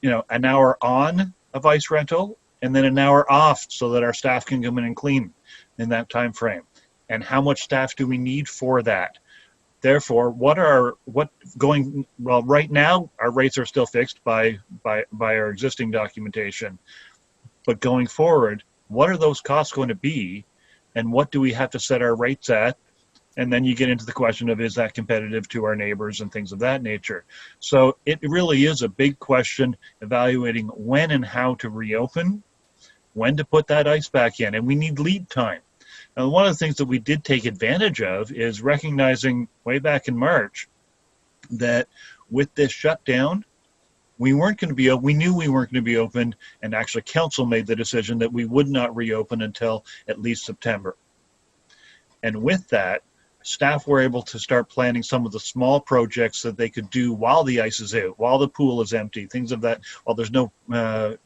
an hour on of ice rental and then an hour off so that our staff can come in and clean in that time frame? And how much staff do we need for that? Therefore, right now, our rates are still fixed by our existing documentation. But going forward, what are those costs going to be? And what do we have to set our rates at? And then you get into the question of, is that competitive to our neighbors and things of that nature? So it really is a big question, evaluating when and how to reopen, when to put that ice back in. And we need lead time. Now, one of the things that we did take advantage of is recognizing way back in March that with this shutdown, we knew we weren't going to be open, and actually council made the decision that we would not reopen until at least September. And with that, staff were able to start planning some of the small projects that they could do while the ice is out, while the pool is empty, things of that, while there's no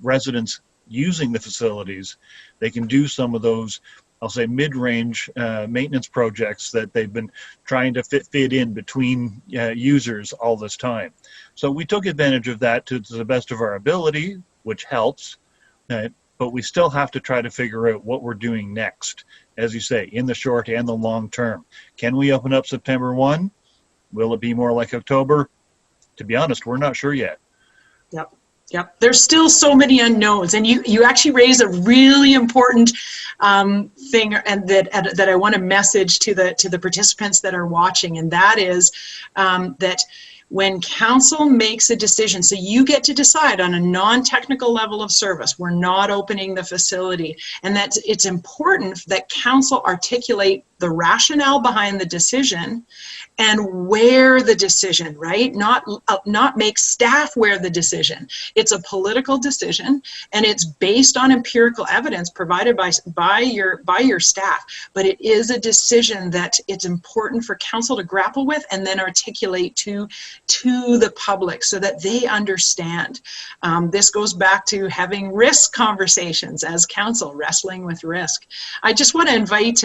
residents using the facilities. They can do some of those, I'll say, mid-range maintenance projects that they've been trying to fit in between users all this time. So we took advantage of that to the best of our ability, which helps, but we still have to try to figure out what we're doing next, as you say, in the short and the long term. Can we open up September 1? Will it be more like October? To be honest, we're not sure yet. Yep. Yep, there's still so many unknowns, and you actually raise a really important thing, and that I want to message to the participants that are watching, and that is that when council makes a decision, so you get to decide on a non-technical level of service, we're not opening the facility, and that it's important that council articulate the rationale behind the decision and wear the decision, right? Not make staff wear the decision. It's a political decision, and it's based on empirical evidence provided by your staff. But it is a decision that it's important for council to grapple with and then articulate to the public so that they understand. This goes back to having risk conversations as council, wrestling with risk. I just want to invite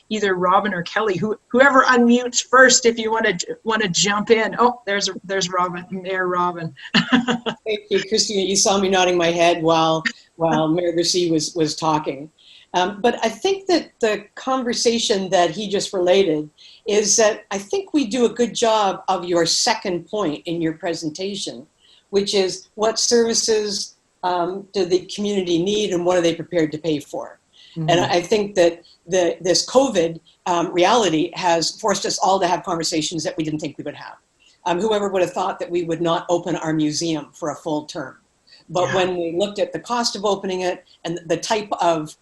either Robin or Kelly, whoever unmutes first, if you want to jump in. Oh, there's Robin, Mayor Robin. Thank you, Christina. You saw me nodding my head while Mayor Breese was talking. But I think that the conversation that he just related is that I think we do a good job of your second point in your presentation, which is what services do the community need and what are they prepared to pay for? Mm-hmm. And I think that this COVID reality has forced us all to have conversations that we didn't think we would have. Whoever would have thought that we would not open our museum for a full term. But yeah, when we looked at the cost of opening it and the type of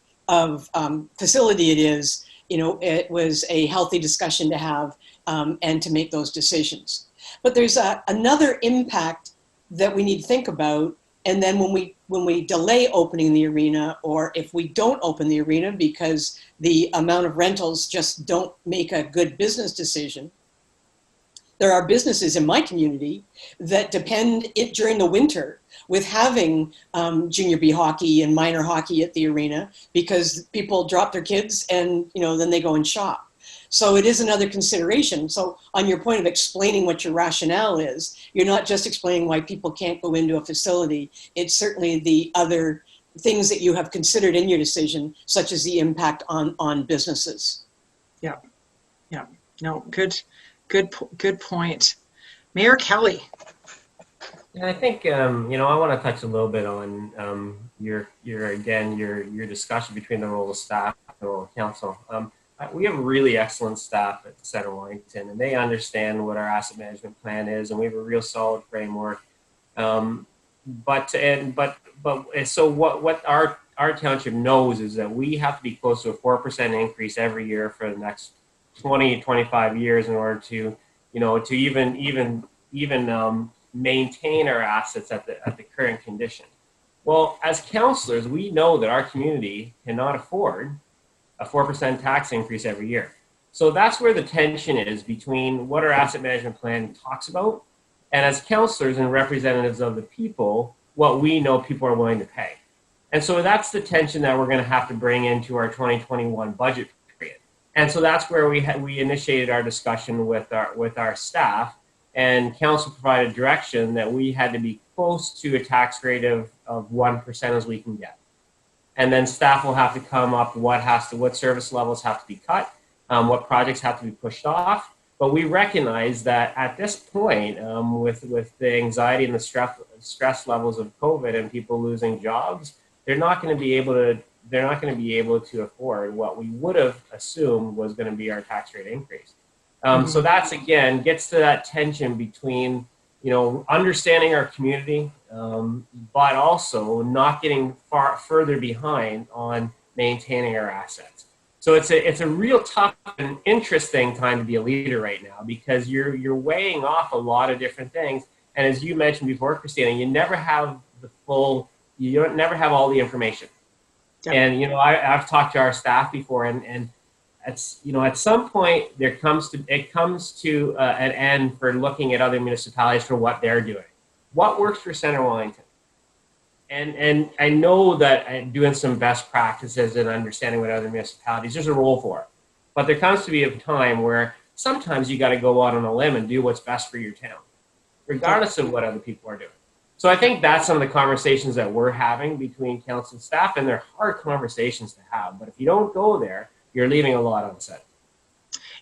facility it is, it was a healthy discussion to have and to make those decisions. But there's another impact that we need to think about. And then when we delay opening the arena, or if we don't open the arena because the amount of rentals just don't make a good business decision, there are businesses in my community that depend during the winter with having junior B hockey and minor hockey at the arena because people drop their kids and then they go and shop. So it is another consideration. So on your point of explaining what your rationale is, you're not just explaining why people can't go into a facility. It's certainly the other things that you have considered in your decision, such as the impact on businesses. Yeah. No, good point. Mayor Kelly. And I think I want to touch a little bit on your discussion between the role of staff and the role of council. We have really excellent staff at the Center Wellington, and they understand what our asset management plan is, and we have a real solid framework. So what our township knows is that we have to be close to a 4% increase every year for the next 20, 25 years in order to even maintain our assets at the current condition. Well, as councillors, we know that our community cannot afford a 4% tax increase every year. So that's where the tension is between what our asset management plan talks about, and as councillors and representatives of the people, what we know people are willing to pay. And so that's the tension that we're going to have to bring into our 2021 budget period. And so that's where we initiated our discussion with our staff, and council provided direction that we had to be close to a tax rate of 1% as we can get. And then staff will have to come up what service levels have to be cut, what projects have to be pushed off. But we recognize that at this point, with the anxiety and the stress levels of COVID and people losing jobs, they're not going to be able to afford what we would have assumed was going to be our tax rate increase. So that's, again, gets to that tension between understanding our community, but also not getting further behind on maintaining our assets. So it's a real tough and interesting time to be a leader right now, because you're weighing off a lot of different things. And as you mentioned before, Christina, you never have never have all the information. Yeah. And I've talked to our staff before, and it's at some point it comes to an end for looking at other municipalities for what they're doing. What works for Center Wellington? And I know that doing some best practices and understanding what other municipalities, there's a role for it. But there comes to be a time where sometimes you got to go out on a limb and do what's best for your town, regardless of what other people are doing. So I think that's some of the conversations that we're having between council and staff, and they're hard conversations to have. But if you don't go there, you're leaving a lot unsaid.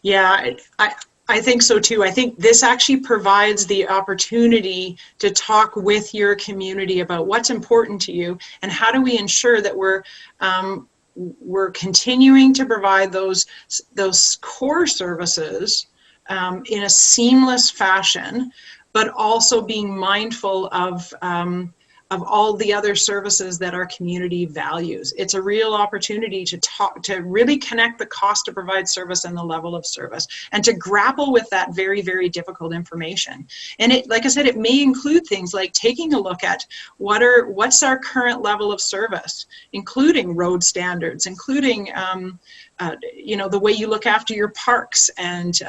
Yeah, I think so too. I think this actually provides the opportunity to talk with your community about what's important to you and how do we ensure that we're continuing to provide those core services in a seamless fashion, but also being mindful of all the other services that our community values. It's a real opportunity to really connect the cost to provide service and the level of service, and to grapple with that very, very difficult information. And it, like I said, it may include things like taking a look at what's our current level of service, including road standards, including the way you look after your parks and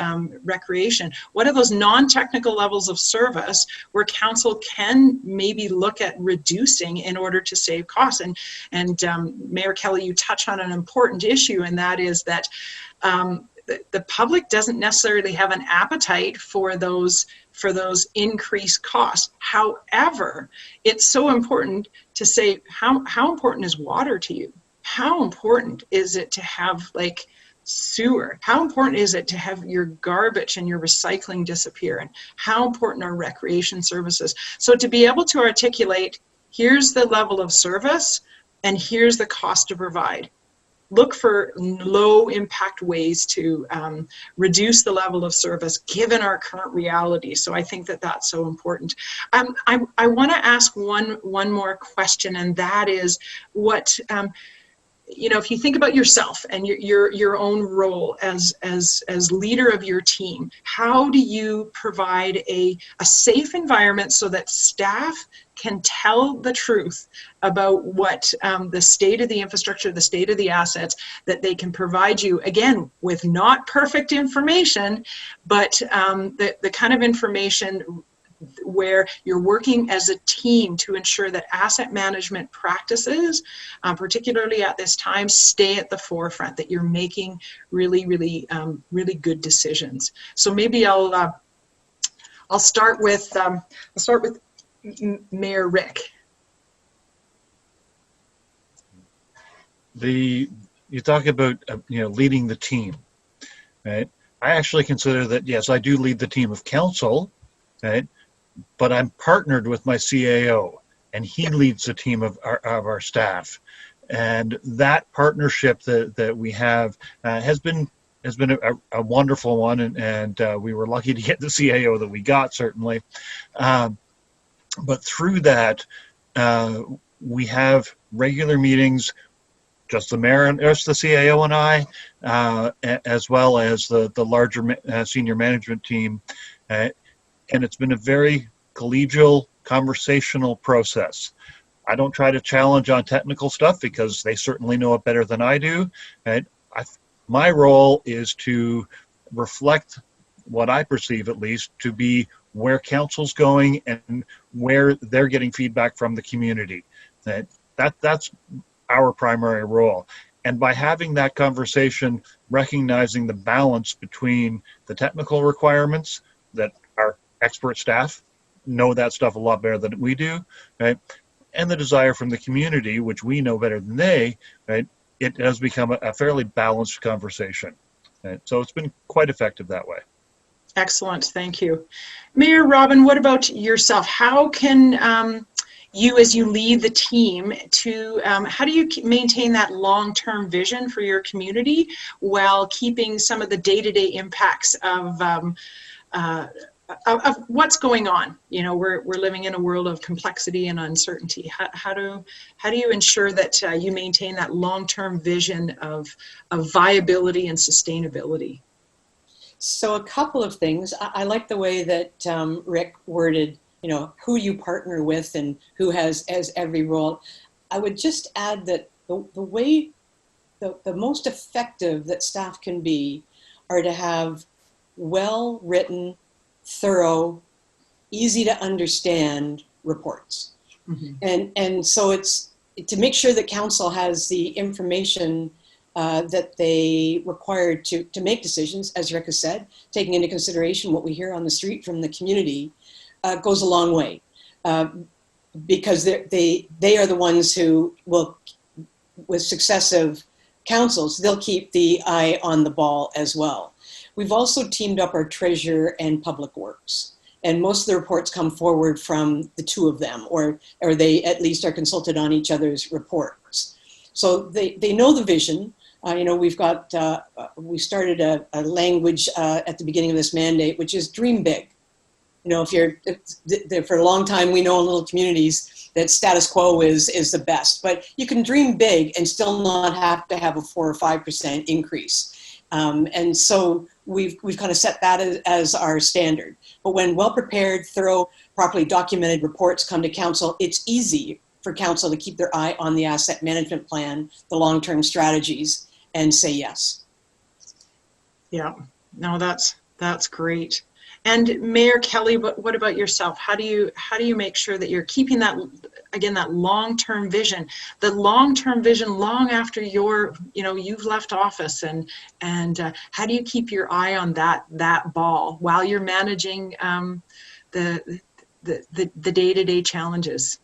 recreation. What are those non-technical levels of service where council can maybe look at reducing in order to save costs? And Mayor Kelly, you touch on an important issue, and that is that the public doesn't necessarily have an appetite for those increased costs. However, it's so important to say, how important is water to you? How important is it to have like sewer? How important is it to have your garbage and your recycling disappear? And how important are recreation services? So to be able to articulate, here's the level of service and here's the cost to provide. Look for low impact ways to reduce the level of service given our current reality. So I think that that's so important. I want to ask one more question, and that is what, if you think about yourself and your own role as leader of your team, how do you provide a safe environment so that staff can tell the truth about what the state of the infrastructure, the state of the assets, that they can provide you, again, with not perfect information, but the kind of information where you're working as a team to ensure that asset management practices, particularly at this time, stay at the forefront, that you're making really, really, really good decisions. So maybe I'll start with Mayor Rick. You talk about leading the team, right? I actually consider that, yes, I do lead the team of council, right? But I'm partnered with my CAO, and he leads the team of our staff, and that partnership that we have has been a wonderful one, and we were lucky to get the CAO that we got, certainly. But through that, we have regular meetings, just the mayor and just the CAO and I, as well as the larger senior management team. And it's been a very collegial, conversational process. I don't try to challenge on technical stuff because they certainly know it better than I do. And my role is to reflect what I perceive, at least, to be where council's going and where they're getting feedback from the community. That's our primary role. And by having that conversation, recognizing the balance between the technical requirements that our expert staff know that stuff a lot better than we do, right? And the desire from the community, which we know better than they, right? It has become a fairly balanced conversation. Right? So it's been quite effective that way. Excellent, thank you. Mayor Robin, what about yourself? How can you, as you lead the team, how do you maintain that long-term vision for your community while keeping some of the day-to-day impacts of what's going on? We're living in a world of complexity and uncertainty. How do you ensure that you maintain that long-term vision of viability and sustainability? So a couple of things. I like the way that Rick worded, who you partner with and who has every role. I would just add that the way, the most effective that staff can be are to have well-written, thorough, easy to understand reports. Mm-hmm. And so it's to make sure that council has the information that they require to make decisions, as Rick has said, taking into consideration what we hear on the street from the community, goes a long way, because they are the ones who will, with successive councils, they'll keep the eye on the ball as well. we've also teamed up our treasurer and public works. And most of the reports come forward from the two of them, or they at least are consulted on each other's reports. So they know the vision. You know, we've got, we started a language at the beginning of this mandate, which is dream big. You know, for a long time, we know in little communities that status quo is the best, but you can dream big and still not have to have a 4 or 5% increase. And so we've kind of set that as our standard. But when well-prepared, thorough, properly documented reports come to council, it's easy for council to keep their eye on the asset management plan, the long-term strategies, and say yes. Yeah, no, that's great. And Mayor Kelly, what about yourself? How do you make sure that you're keeping that, again, that long-term vision, the long-term vision long after you've left office, and how do you keep your eye on that ball while you're managing the day-to-day challenges?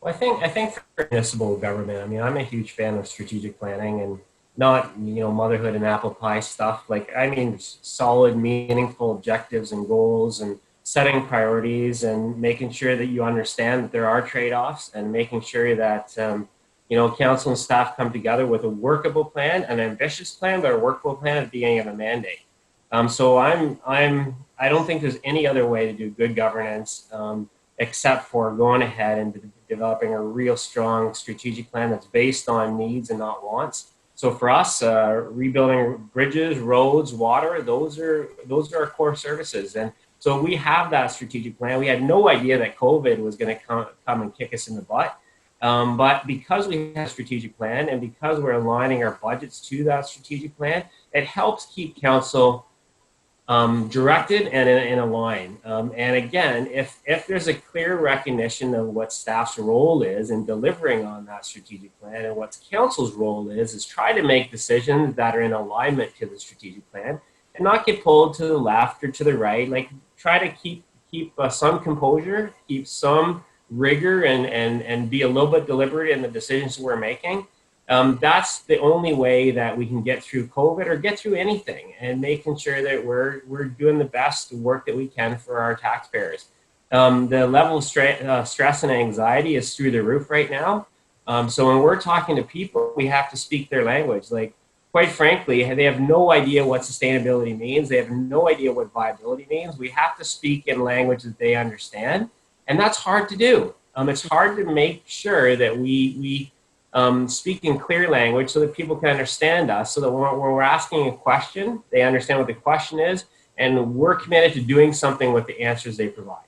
Well, I think for municipal government, I mean, I'm a huge fan of strategic planning, and not, motherhood and apple pie stuff. Like, I mean, solid, meaningful objectives and goals, and setting priorities, and making sure that you understand that there are trade-offs, and making sure that, council and staff come together with a workable plan, an ambitious plan, but a workable plan at the beginning of a mandate. So I don't think there's any other way to do good governance except for going ahead and developing a real strong strategic plan that's based on needs and not wants. So for us, rebuilding bridges, roads, water, those are our core services. And so we have that strategic plan. We had no idea that COVID was going to come and kick us in the butt. But because we have a strategic plan, and because we're aligning our budgets to that strategic plan, it helps keep council directed and in a line. And again, if there's a clear recognition of what staff's role is in delivering on that strategic plan, and what council's role is try to make decisions that are in alignment to the strategic plan, and not get pulled to the left or to the right. Like, try to keep some composure, keep some rigor, and be a little bit deliberate in the decisions we're making. That's the only way that we can get through COVID, or get through anything, and making sure that we're doing the best work that we can for our taxpayers. The level of stress and anxiety is through the roof right now. So when we're talking to people, we have to speak their language. Like, quite frankly, they have no idea what sustainability means. They have no idea what viability means. We have to speak in language that they understand, and that's hard to do. It's hard to make sure that we speak in clear language so that people can understand us, so that when we're asking a question, they understand what the question is, and we're committed to doing something with the answers they provide.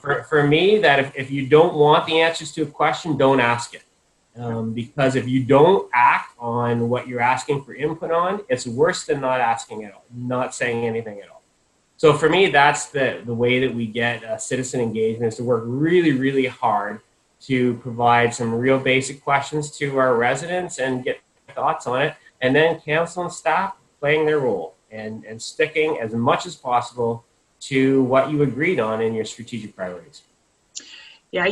For me, that if you don't want the answers to a question, don't ask it. Because if you don't act on what you're asking for input on, it's worse than not asking at all, not saying anything at all. So for me, that's the way that we get citizen engagement, is to work really, really hard to provide some real basic questions to our residents and get thoughts on it, and then council and staff playing their role and sticking as much as possible to what you agreed on in your strategic priorities. Yeah,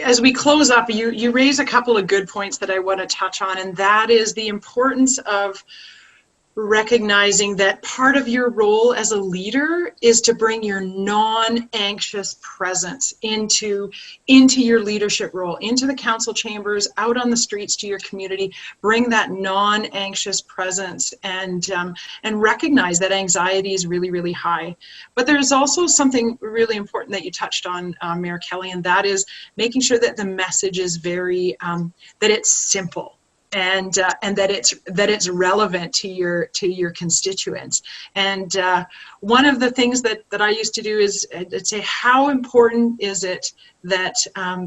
as we close up, you raise a couple of good points that I want to touch on, and that is the importance of recognizing that part of your role as a leader is to bring your non-anxious presence into your leadership role, into the council chambers, out on the streets to your community. Bring that non-anxious presence, and recognize that anxiety is really, really high. But there's also something really important that you touched on, Mayor Kelly, and that is making sure that the message is very, that it's simple. And that it's relevant to your constituents. And one of the things that I used to do is I'd say, how important is it that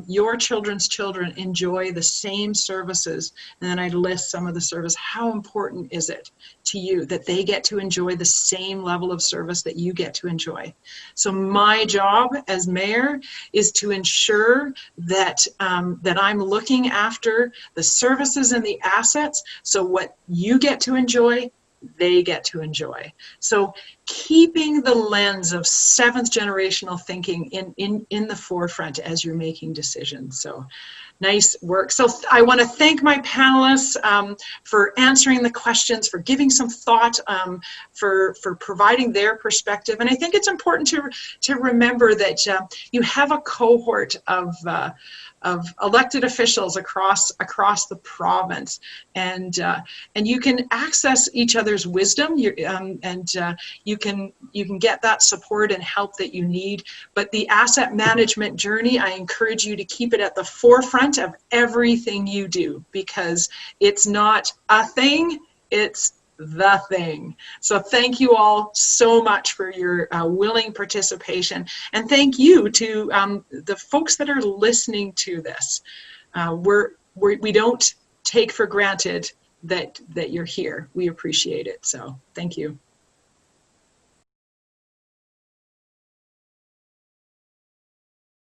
your children's children enjoy the same services? And then I'd list some of the service. How important is it to you that they get to enjoy the same level of service that you get to enjoy? So my job as mayor is to ensure that that I'm looking after the services and the assets, so what you get to enjoy, they get to enjoy. So keeping the lens of seventh generational thinking in the forefront as you're making decisions. So Nice work. So I want to thank my panelists for answering the questions, for giving some thought, for providing their perspective. And I think it's important to remember that you have a cohort of elected officials across the province, and you can access each other's wisdom, and you can get that support and help that you need. But the asset management journey, I encourage you to keep it at the forefront of everything you do, because it's not a thing, it's the thing. So thank you all so much for your willing participation, and thank you to the folks that are listening to this. We don't take for granted that you're here. We appreciate it. So thank you.